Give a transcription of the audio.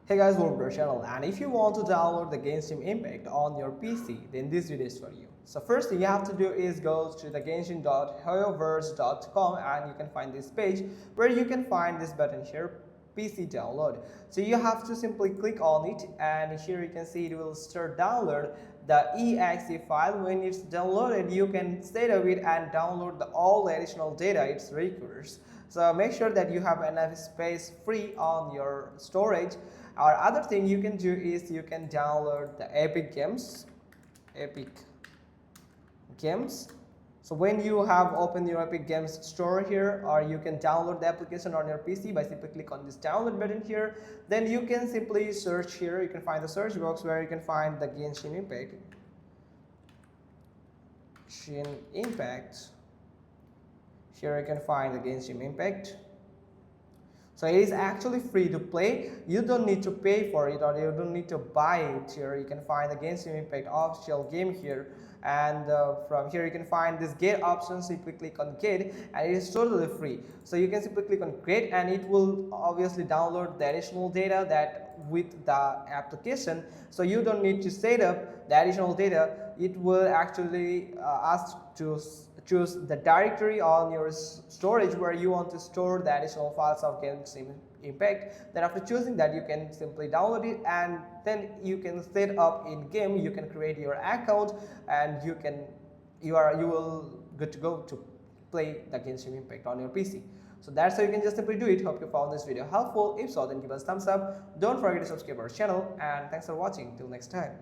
Hey guys, welcome to our channel, and if you want to download the Genshin Impact on your PC, then this video is for you. So first thing you have to do is go to the genshin.hoyoverse.com and you can find this page where you can find this button here, PC download. So you have to simply click on it, and here you can see it will start download the exe file. When it's downloaded, you can set up it and download all the additional data it requires. So make sure that you have enough space free on your storage. Or other thing you can do is you can download the epic games. So when you have opened your Epic Games store here, or you can download the application on your PC by simply click on this download button here. Then you can simply search here. You can find the search box where you can find the Genshin Impact. Here you can find the Genshin Impact. So it is actually free to play. You don't need to pay for it, or you don't need to buy it. Here you can find the Genshin Impact official game here, and from here you can find this get option. Simply click on get and it is totally free. So you can simply click on get and it will obviously download the additional data that with the application. So you don't need to set up the additional data. It will actually ask to choose the directory on your storage where you want to store the additional files of Genshin Impact. Then after choosing that, you can simply download it, and then you can set up in game. You can create your account, and you will good to go to play the Genshin Impact on your PC. So that's how you can just simply do it. Hope you found this video helpful. If so, then give us a thumbs up. Don't forget to subscribe our channel, and thanks for watching. Till next time.